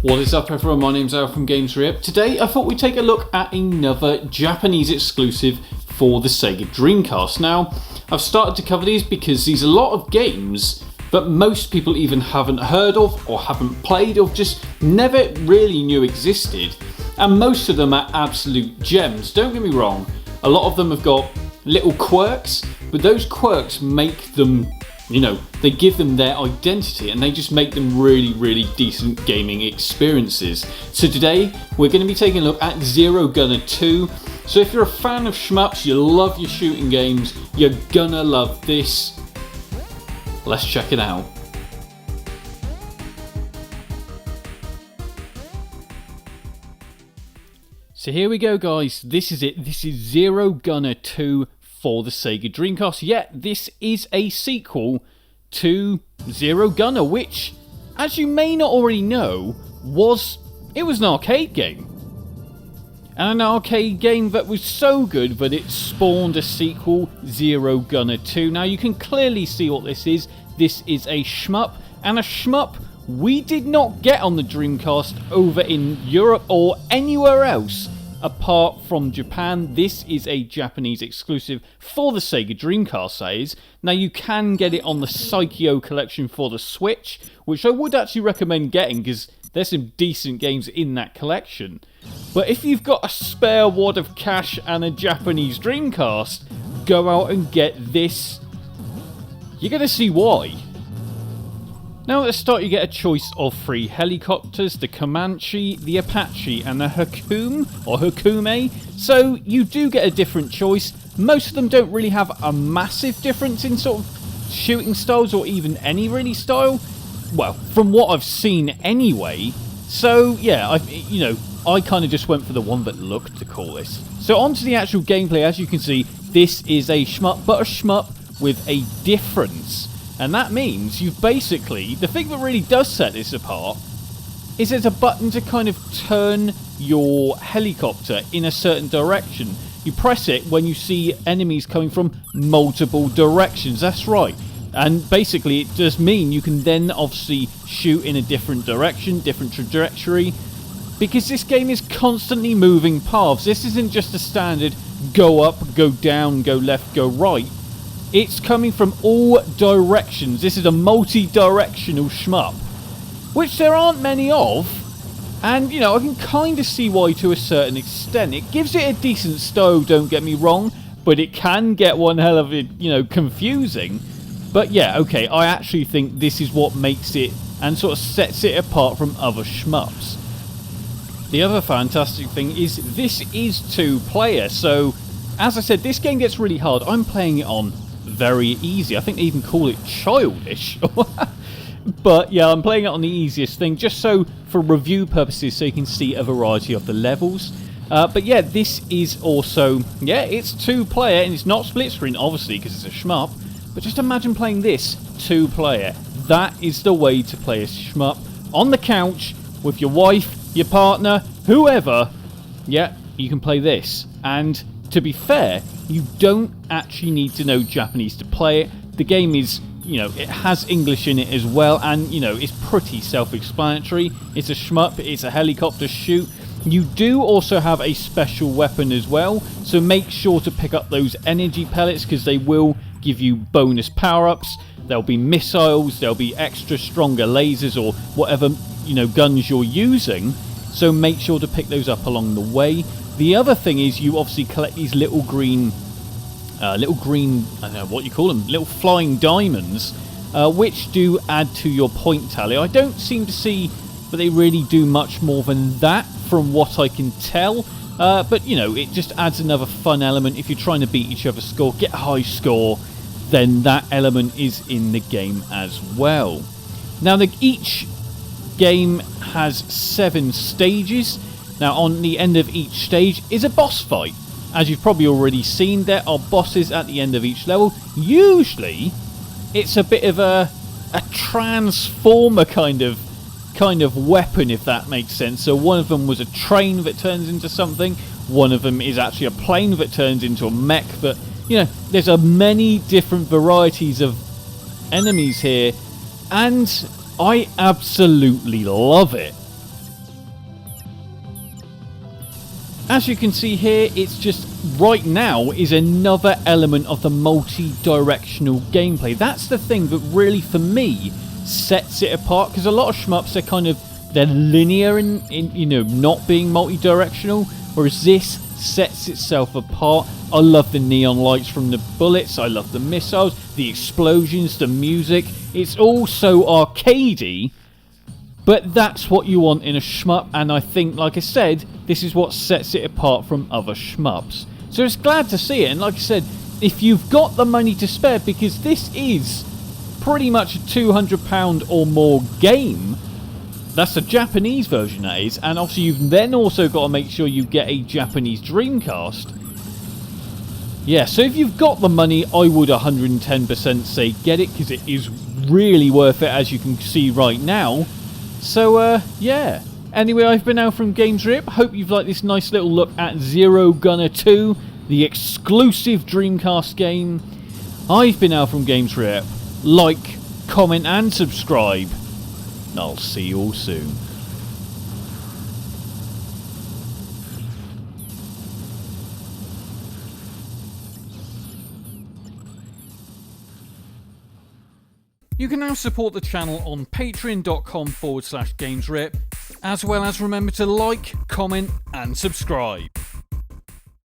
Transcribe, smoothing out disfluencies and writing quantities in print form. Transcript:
What is up everyone, my name's Al from Games Re-Up. Today I thought we'd take a look at another Japanese exclusive for the Sega Dreamcast. Now, I've started to cover these because these are a lot of games that most people even haven't heard of or haven't played or just never really knew existed. And most of them are absolute gems, don't get me wrong. A lot of them have got little quirks, but those quirks make them, they give them their identity and they just make them really, really decent gaming experiences. So today we're going to be taking a look at Zero Gunner 2. So if you're a fan of shmups, you love your shooting games, you're gonna love this. Let's check it out. So here we go guys, this is it. This is Zero Gunner 2 for the Sega Dreamcast. Yeah, this is a sequel to Zero Gunner, which, as you may not already know, was an arcade game. And an arcade game that was so good that it spawned a sequel, Zero Gunner 2. Now you can clearly see what this is. This is a shmup, and a shmup we did not get on the Dreamcast over in Europe or anywhere else apart from Japan. This is a Japanese exclusive for the Sega Dreamcast, that is. Now you can get it on the Psycho collection for the Switch, which I would actually recommend getting because there's some decent games in that collection. But if you've got a spare wad of cash and a Japanese Dreamcast, go out and get this. You're going to see why. Now at the start you get a choice of 3 helicopters, the Comanche, the Apache and the Hakume. So you do get a different choice. Most of them don't really have a massive difference in sort of shooting styles or even any really style. Well, from what I've seen anyway. So yeah, I kind of just went for the one that looked the coolest. So on to the actual gameplay. As you can see, this is a shmup, but a shmup with a difference. And that means you've basically, the thing that really does set this apart is there's a button to kind of turn your helicopter in a certain direction. You press it when you see enemies coming from multiple directions, that's right. And basically it does mean you can then obviously shoot in a different direction, different trajectory, because this game is constantly moving paths. This isn't just a standard go up, go down, go left, go right. It's coming from all directions. This is a multi-directional shmup, which there aren't many of. And, I can kind of see why to a certain extent. It gives it a decent style, don't get me wrong, but it can get one hell of it, confusing. But yeah, okay, I actually think this is what makes it and sort of sets it apart from other shmups. The other fantastic thing is this is 2-player. So, as I said, this game gets really hard. I'm playing it on very easy. I think they even call it childish. But yeah, I'm playing it on the easiest thing, just so for review purposes, so you can see a variety of the levels. But yeah, this is also, it's 2-player, and it's not split screen, obviously, because it's a shmup. But just imagine playing this 2-player. That is the way to play a shmup. On the couch, with your wife, your partner, whoever, you can play this. And to be fair, you don't actually need to know Japanese to play it. The game is, it has English in it as well, and, it's pretty self-explanatory. It's a shmup, it's a helicopter shoot. You do also have a special weapon as well, so make sure to pick up those energy pellets because they will give you bonus power-ups. There'll be missiles, there'll be extra stronger lasers or whatever, guns you're using. So make sure to pick those up along the way. The other thing is you obviously collect these little green, I don't know what you call them, little flying diamonds, which do add to your point tally. I don't seem to see that they really do much more than that from what I can tell. But, it just adds another fun element. If you're trying to beat each other's score, get a high score, then that element is in the game as well. Now, each game has 7 stages. Now, on the end of each stage is a boss fight. As you've probably already seen, there are bosses at the end of each level. Usually, it's a bit of a transformer kind of weapon, if that makes sense. So one of them was a train that turns into something. One of them is actually a plane that turns into a mech. But, there's a many different varieties of enemies here. And I absolutely love it. As you can see here, it's just right now is another element of the multi-directional gameplay. That's the thing that really, for me, sets it apart, because a lot of shmups, they're linear in you know, not being multi-directional, whereas this sets itself apart. I love the neon lights from the bullets, I love the missiles, the explosions, the music. It's all so arcadey, but that's what you want in a shmup, and I think, like I said, this is what sets it apart from other shmups. So it's glad to see it, and like I said, if you've got the money to spare, because this is pretty much a £200 or more game. That's the Japanese version, that is, and obviously you've then also got to make sure you get a Japanese Dreamcast. Yeah, so if you've got the money, I would 110% say get it, because it is really worth it, as you can see right now. So, yeah. Anyway, I've been out from Games Rip. Hope you've liked this nice little look at Zero Gunner 2, the exclusive Dreamcast game. I've been out from Games Rip. Like, comment and subscribe. And I'll see you all soon. You can now support the channel on patreon.com/GamesRip, as well as remember to like, comment and subscribe.